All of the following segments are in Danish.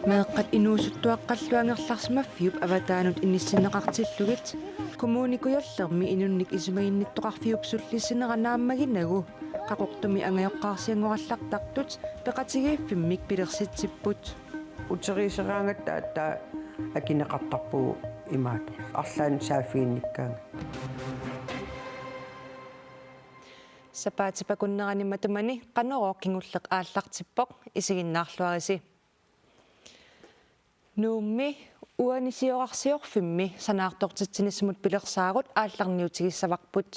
Meeqqat inuusuttuaqqalluangerlarsmaffiup avataanut innissinneqartillugit kommunikuyallermi inunnik isumaginnittoqarfiup sullissineqa naammaginagu qaqortumi angajoqqaarsianngorallartartut peqatigiiffimik pilersitsipput uteriiseraangatta attaa akineqartarpuu imaat арлаан саафиинниккаанга сапаатипакуннераниматумани qanoroq kingulleq aallartippoq isiginnaarluarisi nuummi uanisiorarsiorfimmi sanaartortitsinissumut pilersaagut aallarniutigissavaqput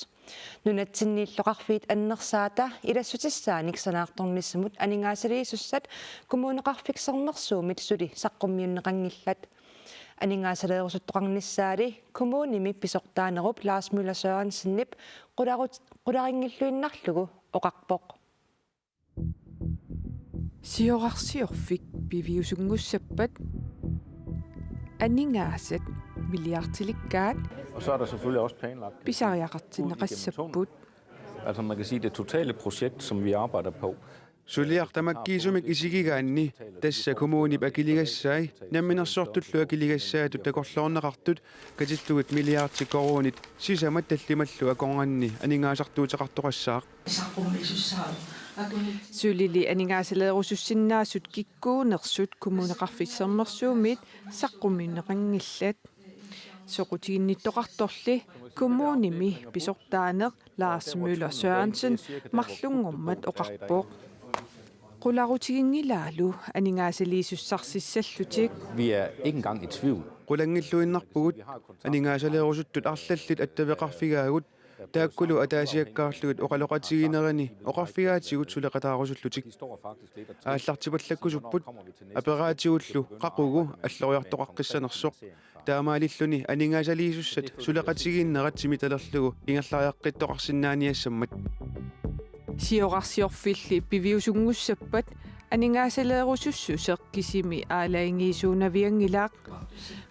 nunatsinniilloqarfiit annersaata ilassutissaanik sanaartornissumut aningaasaliisussat kumuuneqarfiksernersuumit suli saqqummiunneqangillat aningaasaleerusuttoqarnissaali kumuunimi pisortaanerup Lars Müller Sørensen-nip qularingilluinnarlugu oqarpoq siorarsiorfik piviusungussappat aningaasat milliartilikkaat Og så er der selvfølgelig også planlagt pisariaqartinneqassapput. Altså man kan sige det totale projekt som vi arbejder på. Suliartamakkiisumik isigigaanni tassa kommunip akiligassai namminersortullu akiligassaatut takorloorneqartut katillugut milliardtikkoruunit sisamat tallimallu akornganni aningaasartuuteqartoqassaaq Sulili aningaasaleerusussinnaasut kikkuunersut kumuuneqarfissermersuumit saqqummiunneqangillat soqutiginnittoqartorli kumuunimi pisortaaneq Lars Müller Sørensen marlungormat oqarpoq qularutiginnilaalu aningaasaliisussarсиссаллутик Vi er ikke engang i tvivl. qulangilluinnarpugut aningaasaleerusuttut arlallit attaveqarfigaagut taakkulu ataasiakkaarlugut oqaloqatiginerani oqarfigaatigut suleqataarusullutik aallartipallakkusupput aperaatiullu qaqugu alloriartoqaqqissanersoq taamaalilluni aningaasaliisussat suleqatigiinneratsimitalerlugu ingerlariaqqittoqarsinnaaniassammat siorarsiorfilli piviusungussappat aningaasaleerusussuseq kisimi aalaingiisuunaviangilaaq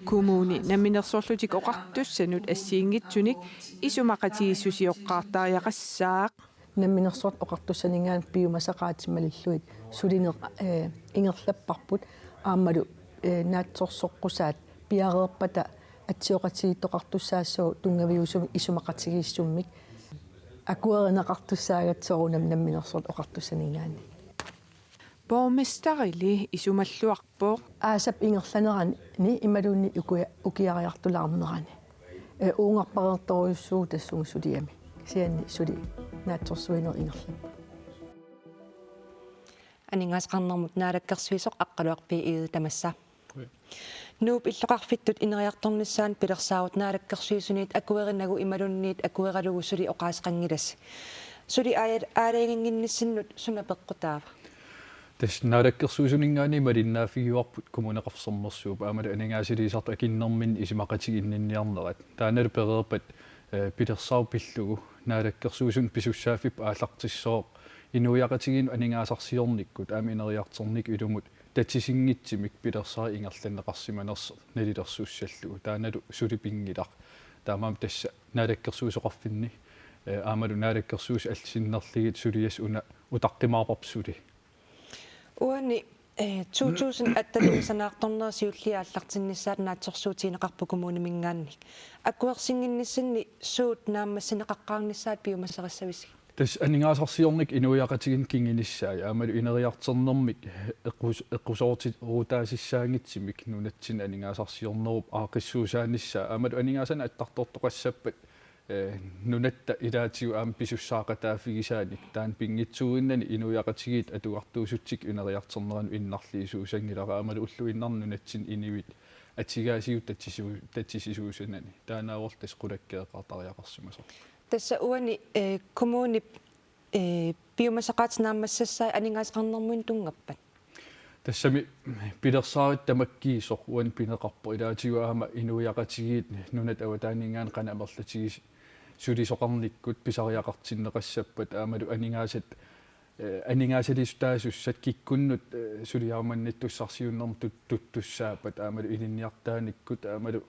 kumuuni naminersorlutik oqartussanut assiingitsunik isumaqatigissusioqqaartaariaqassaaq намминерсуарт оқартуссанингаан пиумасақаатималиллуит сулинеқ ингерлаппарпут аамалу наатсорсоққусаат пиареерпата атсиоқатигиттоқартуссаассуу тунгавиусуми исумақатигииссуммик акуеринеқартуссаагатсорунам намминерсуарт оқартуссанингаани borgmesterili isumalluarpoq аасап ингерланерани ималуунни укиариартулаарнерани уунгарпареерторуйуссуу тассугу сулиами сианни сули наатсорсуинер ингерлаппа aningaasqarnermut naalakkersuisoq aqqaluarpi iidu tamassa nuup illoqarfittut ineriartornissaan pilersaarut naalakkersuisuniit akuerinagu imalunniit akueralugu suli oqaasqangilas suli aalainginnissinnut sunapeqqutaava tas naalakkersuisuningaani malinnaafiguarput kumuneqarsermersuup aamalu aningaasiliisartu akinnermin isimaqatiginninniarnerat taanalu pereerpat pilersaupillugu naalakkersuusun pisussaafip aallartissooq inuiaqatigin aningaasarsiornikkut aami ineriartornik ilumut tatsisingitsimik pilersaa ingerlanneqarsimanersa nalilersuussallugu taanalu sulipingilaq taamaam tassa naalakkersuusoqarfinni aamalu naalakkersuus alsinnerligit sulias una utaqqimaarparpsuli uani 2018 sanaartornersiulliaallartinnissaat naatsorsuutiineqarpu kumuunimingaannik akuersinginnissinni suut naammassineqaqqaarnissaat piumasserissavisi tas aningaasarsiornik inuiaqatigin kinginissaai aamalu ineriartornermik eqqusoorti ruutaasissaangitsimik nunatsin aningaasarsiornerup aaqissuusaannissaa aamalu aningaasana attartortoqassappat nunatta ilaatigu aam pisussaaqataafigisaanik taan pingitsuginnani inuiaqatigit atuartuusuttik ineriartorneranu innarliisuusangilara aamalu ulluinnarnunatsin inivit atigaasiut tatsisisuusanani taanaavortas qulakkeeqaartariaqarsimaso tassa uani kommuni piumasaqaatinnaammassassai aningaasqarnermuin tungappat tassami pilersaarit tamakkiisoq uan pineqarpo ilaatigu aama inuiaqatigit nunat awataaningaan qanamerlatigis sulisoqarnikkut pisariaqartinneqassappat aamalu aningaasaliistaasusat kikkunnut suliaarmannittussarsiunnerm tuttussaapat aamalu ilinniartaanikkut aamalu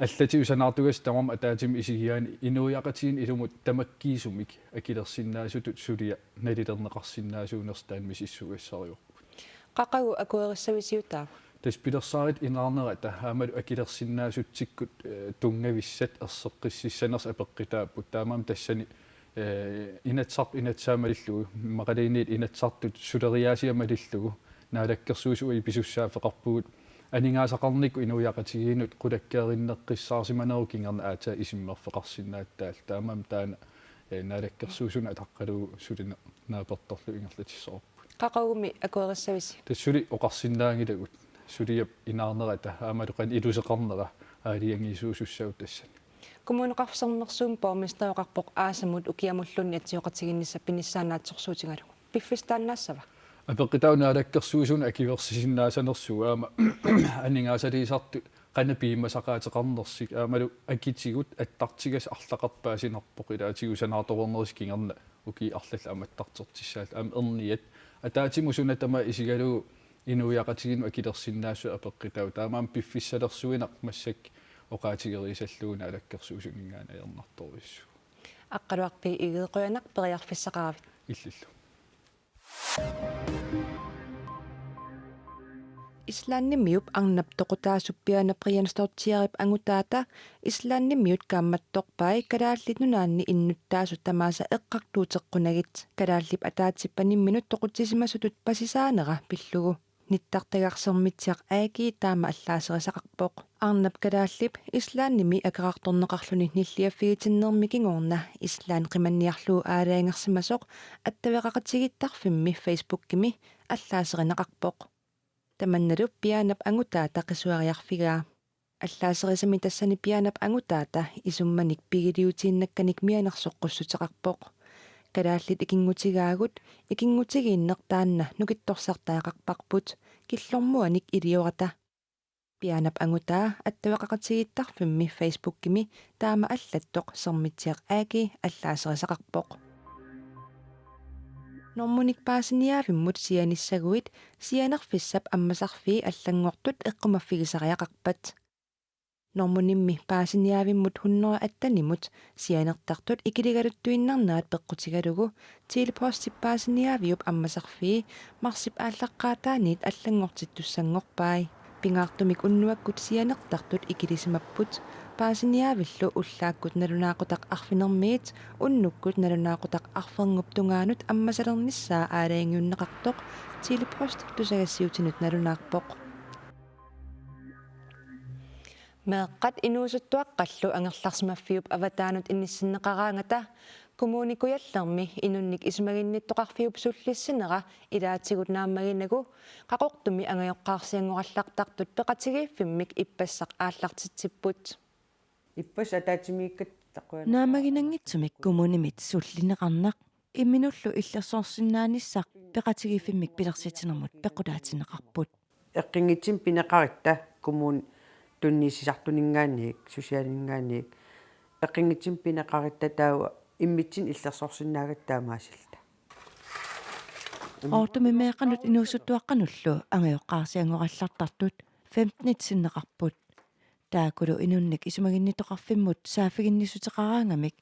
allati usanaartugas tamam ataatimi isigiaani inuiaqatigin ilumut tamakkiisumik akilersinnaasutut sulia nalilerneqarsinnaasuunerstaan misissugassariuq qaqagu akuerissavisiutaa таспилерсаарит инаарнерата хаамалу акилерсиннаасутсиккут тунгависсат ерсеққиссисанерс апеққитааппут таамаам тассани инатсаамалиллугу мақалиниит инатсартут сулериаасиамалиллугу наалаккерсуусуи писуссаафеқарпугут анингаасақарникку инуяқатигиинут қулаккеериннеққиссаарсиманеру кингерна аата исиммерфеқарсинааттаал таамаам таана наалаккерсуусуна атаққалугу сулина нааперторлу ингерлатиссоорпу qaqaugumi akuerissavissi тассули оқарсиннаангилагут сулиап инаарнерата аамалуқан илусеқарнера аалиангиисуусуссагут тассани kommuneqarsernersuum pormisteoqarpoq aasamut ukiamulluunni atsioqatiginnissa pinissaaнаатсорсуутингалугу пиффистаанассава апеққитаунаалаккерсуусуна акиверсисиннаасанерсуг аама анингаасалиисарту qanapimmasaqaateqarnersik aamalu akitigut attартигас арлақарпаасинерпоқ илаатигусанаарторнерис кингерна уки арлалла аматтартертиссаал аама ерниат атаатимусуна тама исигалугу инуяқатигину акилерсиннаассу апеққитау таамаам пиффиссалерсуинақ массак оқаатигерисаллугуна алаккерсуусунингаана ернарторуиссу аққалуарпи игеэқуянақ периарфиссақаравит иллиллу ислааннимиуп арнап тоқутаасуппиана прианстортиарип ангутаата ислааннимиут каамматторпай калааллитнунаанни иннуттаасу тамааса эққартуутеққунагит калааллип атаатсиппанимминут тоқутсисимасутут пасисаанера пиллугу ниттартагарсермитсиақ ааги таама аллаасерисақарпоқ арнап калааллип ислаанними акеқарторнеқарлуни ниллиаффигитиннерми кингорна ислаан қиманниарлуу аалаангерсимасоқ аттавеқақатигиттарфимми фейсбуккими аллаасеринеқарпоқ таманналу пианап ангутаата қисуариарфигаа аллаасерисами тассани пианап ангутаата исумманик пигилиутииннакканик мианерсоққуссутеқарпоқ калааллит икингутигаагут икингутигииннер таанна нукитторсартаақарпарпут киллормуаник илиората пианап ангутаа аттавеқақатигиттарфимми фейсбуккими таама аллаттоқ сермитсиақ ааги аллаасерисақарпоқ нормуник паасиниаавиммут сианиссагуит сианерфиссап аммасарфии аллангортут эққумаффигисариақарпат нормунимми паасиниаавиммут хуннера аттанимут сианертартут икилигалуттуиннарнаат пеққутигалугу тилпостип паасиниаавиуп аммасарфии марсип ааллаққаатааниит аллангортиттуссангорпай пингаартумик уннуаккут сианертартут икилисимаппут паасиниаавиллу уллааккут налунаақутақ арфинермиит уннуккут налунаақутақ арфернгуптунгаанут аммасалерниссаа аалаангиуннеқартоқ тилипост тусагассиутинут налунаарпоқ меэққат инуусуттуаққаллу ангерларсимаффиуп аватаанут инниссиннеқараангата коммуникуяллерми инунник исмагинниттоқарфиуп суллиссинера илаатигут нааммагинагу қақортуми ангайоққарсиангораллартартут пеқатигииффиммик иппассақ ааллартитсиппут иппас атаатимииккат тақуа наамагинангитсумик кумунимит суллинеқарнақ имминуллу иллерсоорсинааниссақ пеқатигииффиммик пилерситинермут пеқулаатинеқарпут эққингитсим пинеқаритта кумуун тунниисисартунингаанниик сусиалингаанниик эққингитсим пинеқаритта таава иммитсин иллерсоорсинаагаттаамаасилта оортуми меэқанут инуусуттуаққануллу ангайоққарсиангораллартартут 15 синнеқарпут таакулу инунник исумагиннитоқарфиммут саафигиннисутеқараангамик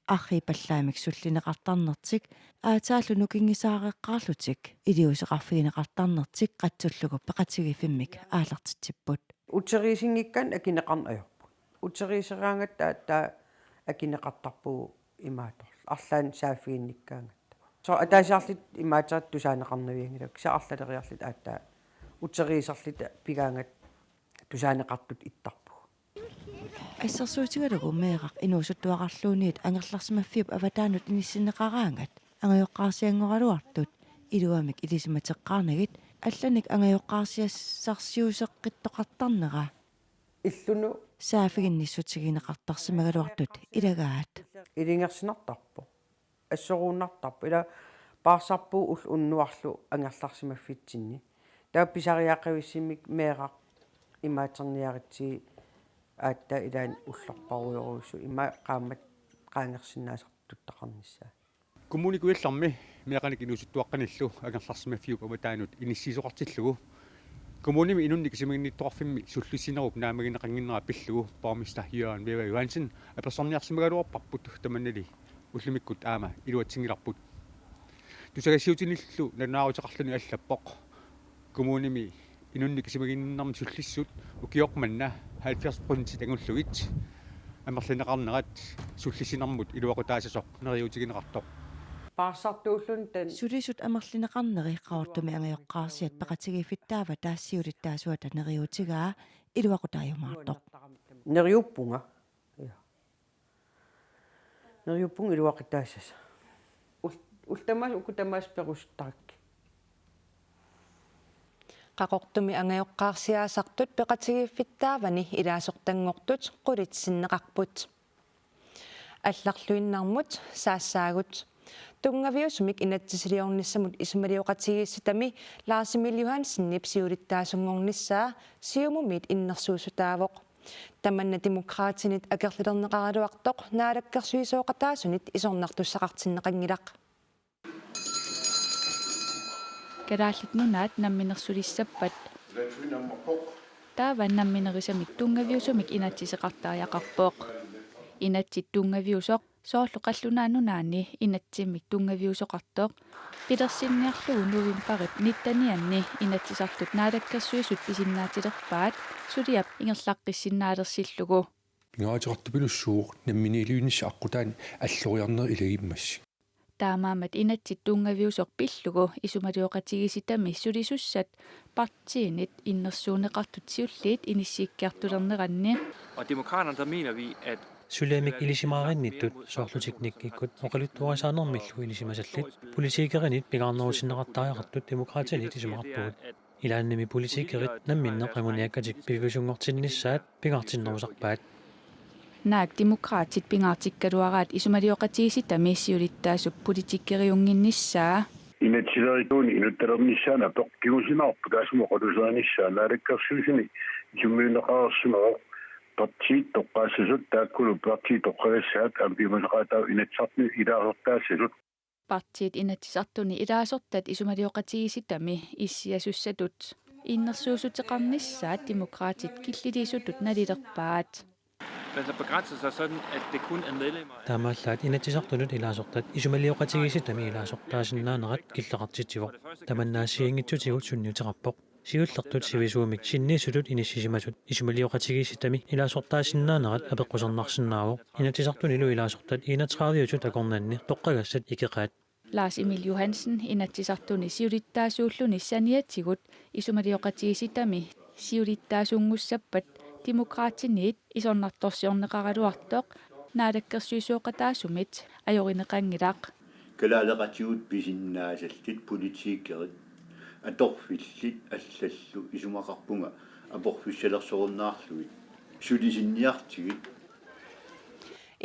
арри паллаамик суллинеқартарнертик аатааллу нукингисаареққарлутик илиусеқарфигинеқартарнертик қатсуллугу пеқатигифиммик аалартитсиппут утерисингиккан акинеқарнаёрпу утерисераангатта таа акинеқартарпугу имааторл арлаан саафигинниккаангатта со атаасаарлит имаатерат тусаанеқарнавиангилак саарлалериарлит ааттаа утерисерлит пигаангат тусаанеқартут иттарпу ассерсуутигалугу меэқақ инуусуттуақарлуунниит ангерларсимаффиуп аватаанут иниссинеқараангат ангайоққарсиангоралуартут илуамик илисиматеққарнагит алланик ангайоққарсиассарсиусеққиттоқартарнера иллуну саафигинниссутигинеқартарсимагалуартут илагаат илингерсинартарпо ассорууннартарпу ила паарсарпуу ул уннуарлу ангерларсимаффитсинни таа писариаақависсимик меэқақ имаатерниаритси аатта илаан уллерпаруйоруусу има qaammat qaangersinnaasartuttaqarnissaa kommunikuillarmi meaqanik inusuttuaqqanillu angерларсимаффиуп аватаанут иниссисоқартиллугу kommunimi inunnik isimaginnittoqarfimmi sullussinerup naamagинеқангиннера пиллугу пармиста Jørgen Vera Johansen аперсорниарсимагалуарпарпут таманнали уллумиккут аама илуатсингиларпут тусагассиутиниллу нанаарутеқарлуни аллаппоқ kommunimi инунникисимагиннарми суллиссут укиоқманна 70% ангуллугит амерлинеқарнерат суллисинармут илуақутаасасоқ нериутигинеқартоқ паассартууллун тан сулисут амерлинеқарнери қаортуми ангиоққарсиат пеқатигиффиттаава таассиулиттаасуата нериутигаа илуақутаажумаартоқ нериуппунга нериуппун илуақутаассаса ултамаас укутамаас перустаракки qaqortumi angajoqqaarsiaasartut peqatigiffittaavani ilaassortangortut qulitsinneqarput алларлуиннармут саассаагут тунгавиусумик инатсисилиорнissamут исумалиоqatigiissitami Lars-Emil Johansen nipsiulittaasuнгорниссаа сиумумит иннерсуусутаавоq таманна демократинит акерлилернеqaraluartoq наалаккерсуисооqataасунит исорнартуссақартиннеqангилaq Kadaallit namminersulissappat taava namminerissamik tungaviusumik inatsiseqartaajaqarpooq inatsit tungaviusoq soorlu qallunaannunaani inatsimik tungaviusoqartooq pilersinniarlugu nuvimparip nittanianni inatsisartut naalakkersuisut pisinnaatilerpaat suliap ingerlaqqissinnaalerssillugu pingaatiqartupilussuuq namminiiliunissa aqutaan alloriarner iligimmassi таамаамат инатсит тунгаviusoq pillugu исумалиоqatigisitami sulisussat partiinit innersuuneqartut siulliit inissiikkiartulerneranni Og demokraterne, der mener vi, at Sylemik ilisimaarinnitut soorlutiknikkikut oqaluttuasaanermillu ilisimasallit politiikerinit pigaarnerusinneqartaajaqartut demokraatianit isumarpugut ilaannimi politiikerit namminneq anguniakkatik pivusungortinnissaat pigaartinnerusarpaat naak demokraatit pingaartikkaluaraat isumalioqatigisitami siulittaasup politikkeriunginnissaa inatsilerituuni inuttarernissaana peqqigusinarpu taasumuqalusaanissаа naalakkersuusini jummiuneqaarsumeroq partiit toqqaassasut taakkulu partiit toqqagassaat ampimasaqaatau inatsartni ilaasortaassasut partiit inatsisartuni ilaasortat isumalioqatigisitami issiasussatut innersuusuteqarnissaat demokraatit killiliisutut nalilerpaat man har begrænset sig sådan, at det kun er medlemmer af... taamaallaat inatsisartunut ilaasortat isumalioqatigisitami ilaasortaasinnaaneret killeqartitsivoq tamannaassiingitsutigut sunniuteqarpoq siullertut sivisuumik sinniisutut inississimasut isumalioqatigisitami ilaasortaasinnaaneret apeqqusernarsinnaavoq inatsisartunilu ilaasortat 31 akornanni toqqagassat ikeqaat Lars-Emil Johansen inatsisartuni siulittaasuulluni saniatigut isumalioqatigisitami siulittaasuungussappat demokraatiniit isornartorsiorneqaraluartoq naalakkersuisuoqataasumit ajorineqangilaq kalaaleqatigut pisinnaasаллит политиккерит аторфилlit аллаллу исумақарпунга апорфиссалерсоруннаарлугит сулисинниартигит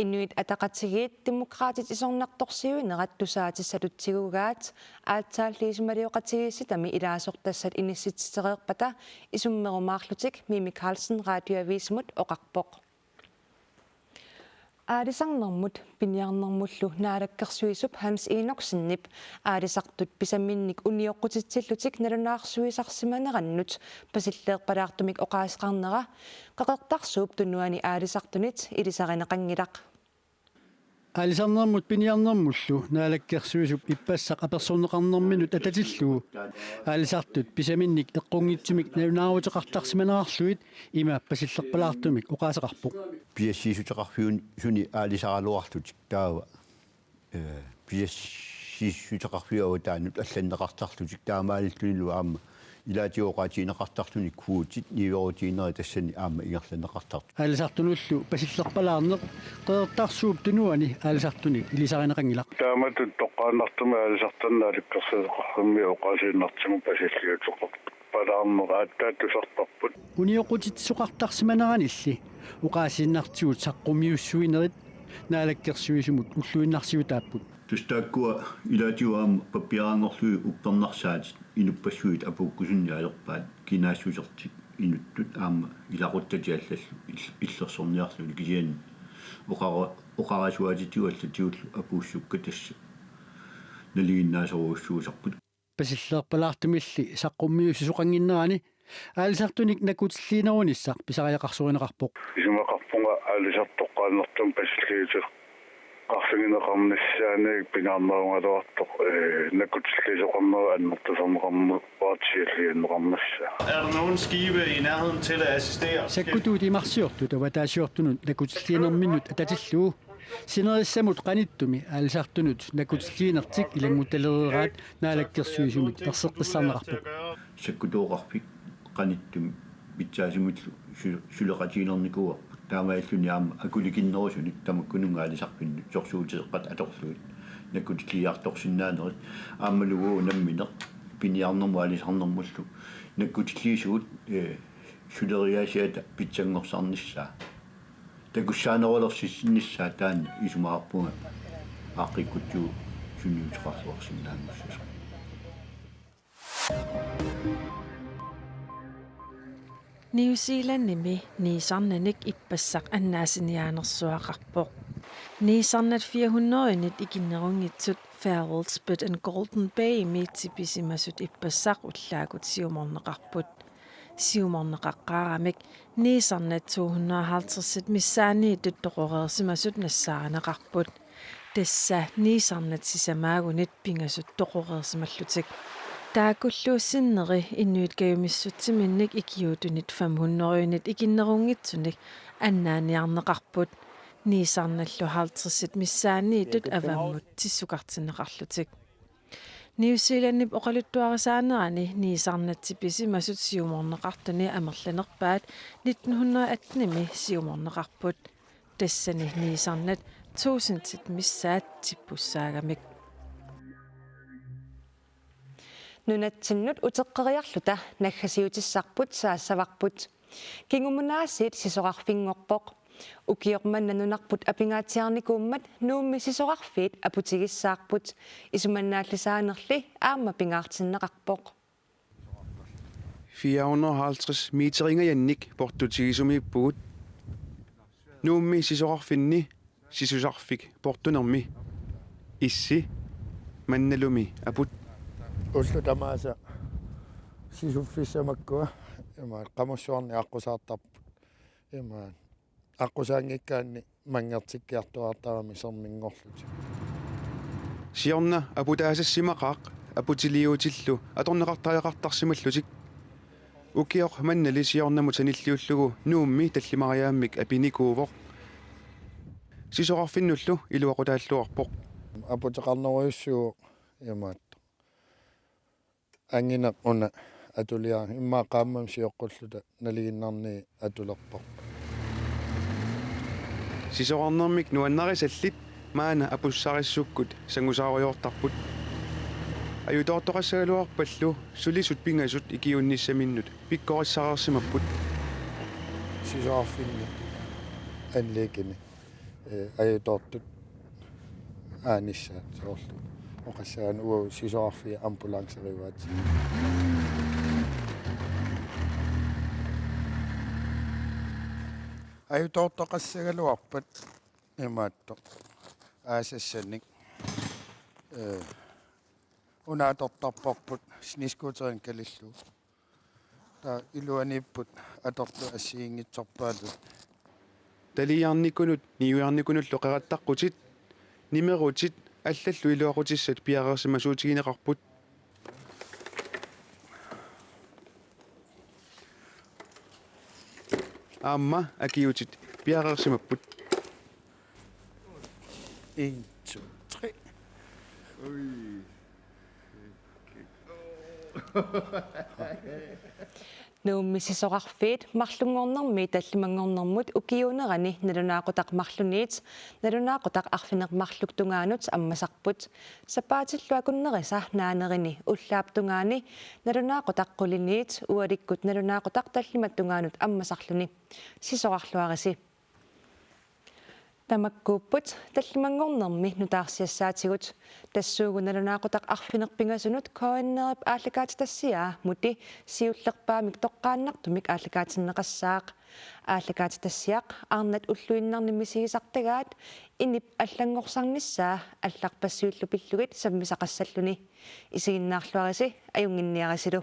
Inuit ataqatigiit demokraatit isornartorsiuinerat tusaatissалутсигугаат аатсааллиисумалиоqatigisitami ilaasortassat inissitsitereerpata isummerumaarlutik Mimi Carlsen radioavismut oqarpoq aalisarnermut piniarnermullu naalakkersuisup Hans Enoksenip aalisartut pisaminnik unioqqutitsillutik nalunaarsuisarsimanerannut pasilleerpalaartumik oqaasqarnera qaqertarsuup tunnuani aalisartunit ilisarineqangilaq аалисарнэрмут пиниарнэрмуллу наалаккерсуисуп иппассақ аперсорнеқарнэрминут ататиллугу аалисартут писаминник эққунгитсимик налунааруутеқартарсиманерарлуит имааппасиллерпалаартумик оқаасеқарпоқ пиассиисутеқарфиун суни аалисаралуарлутик таава пиассиисутеқарфиуа таанут алланнеқартарлутик таамааллунилу аама илаатиоqatiineqartartuni kuutit niverutiineri tassani aama ingerlanneqartart аалисартунуллу пасиллерпалаарнеқ қеэртарсууп тунуани аалисартуни илисаринеқангилақ тааматут тоqqaannartuma аалисартаннааликкерсеқарфимми оqaasiinnartimu пасиллиутеқар палаарнераат тааттусартарпут униоқутитсуқартарсиманеранилли уqaasiinnartiguut саққумиуссуинерит наалаккерсуисумут уллуиннарсиутааппут тустааккуа илаатиуаама паппиараангорлуи уппернарсаат инуппассуит апуккусунниалерпаат кинаассусертик инуттут аама илақуттатиаллаллу иллерсорниарлуни кисиани оқарасуатитиуаллатиуллу апууссукка тасса налигиннаасоруussуусарпут пасиллерпалаартумилли саққуммиуссусоқангиннерани аалисартуник накутиллиинерунissaq писариақарсуинеқарпоқ исумақарпунга аалисартоққааннартум пассиллиутеқ qarsingineqarnissaani pinaarnaungaluartoq nakutsillisoqarnera annertasorneqarmu paatiallianneqarnassa. Er der nogen skibe i nærheden til at assistere? Sakkutuut imarsiortu tavataasiortunut nakutillienerminut atatillu sinerissamut qanittumi aalisartunut nakutillienertik ilanguttalerieraat naalakkersuisumit erseqqissarneqarpu sakkutuoqarpik qanittumi pitsaasumullu suleqatiinernikua taamaalluni aama akulikinnerusunik tamakkunungaalisarpinnu sorsuuteeqqat atorluit nakkutilliartorsinnaanerit aammaluguu nammineq piniarnermu alisarnermullu nakkutilliisugut suleriaasiata pitsangorsaarnissaa takussaanerolersinissaa taanna isumaarpunga aaqikkuttuu sunniuteqarluarsinnaangussas New Zealandimi niisarnanik ippassaq annaasiniaanersuaqarpoq niisarnat 400-nit ikinnerungitsut Farewell Spit and Golden Bay miitsipisimasut ippassaq ullaakut siumorneqarput siumorneqaqqaaramik niisarnat 250 missaani tuttoqoreersimasut nassaaneqarput tassa niisarnat sisamaagunit pingasut toqoreersimallutik taakulluussinneri innuitkajumissutsimинник ikiutunit 500-nit ikinnerungitsunik annaaniarneqarput niisarnallu 50 missaaniitut avammut tissukartinneqarlutik New Zealandip oqaluttuarisaanerani niisarnatsipisimasut siumorneqartuni amerlanerpaat 1918mi siumorneqarput tassani niisarnat 1000 missaat tippusaagamik Nunatsimnut uteqqeriarluta naggasiutissarput saassavaqput kingumunaassiit sisoqarfingorpoq ukiormanna nunarput apingaatiarnikuummat nuummi sisoqarfiit aputigissaarput isumannaallisaanerli aamma pingaartinneqarpoq 450 meteringajannnik portutigisumippugut nuummi sisoqarfinni sisusarfik portunermi issi mannalumi aput ullu tamaasa sisuffissamakkua ima qamussuarni aqqusaartarput ima aqqusaangikkaanni mangertikkiartuartarami sermingorlut siorna aputaasassimaaqaaq aputiliuutillu atorneqartariaqartarsimallutik ukioq mannali siornamu tanilliullugu nuummi tallimariaammik apinikuuvoq sisoqarfinnullu iluaqutaalluarpoq aputeqarneruyussuu ima angineq una atulia imma qaammam sioqqulluta naliginnarni atulerpoq sisoqarnermik nuannarisallit maana apussarissukkut sangusaariortarput ajutoortoqassagaluarpallu sulisut pingasut ikiunnissaminnut pikkorissareersimapput sisoqarfinni anliikini ajutoortut aanissaat soorlu oqassaan uo sisoqarfi ambulanserivaat ajutoortoqassagaluarpat imaatto aasassanik unaatortarporput sniskuuterin kalillu ta iluaniipput atorlu assiingitsorpaalut taliarnikunut niuarnikunullu qerattaqqutsit nimerutit аллаллу илуақутиссат пиареерсимасуутигинеқарпут аама акиутит пиареерсимаппут 1 2 3 nuummi sisoqarfiit marlunngornermi tallimangornermut ukiunerani nalunaaqutaq marluniit nalunaaqutaq arfineqmarluktungaanut ammasarput sapaatilluakunnerisa naanerini ullaaptungaani nalunaaqutaq quliniit ualikkut nalunaaqutaq tallimattungaanut ammasarluni sisoqarluarisi tamakkuupput tallimangornermi nutaarsiassaatigut tassuugunalunaaqutaq arfinerpingasunut koannerip aallakaatitassiaa muti siullerpaamik toqqaannartumik aallakaatinneqassaaq aallakaatitassiaq arnat ulluinnarnimisigisartagaat inip allangorsannissaa allarpassiullu pillugit sammisaqassalluni isiginnaarluarisi ajunginniarisilu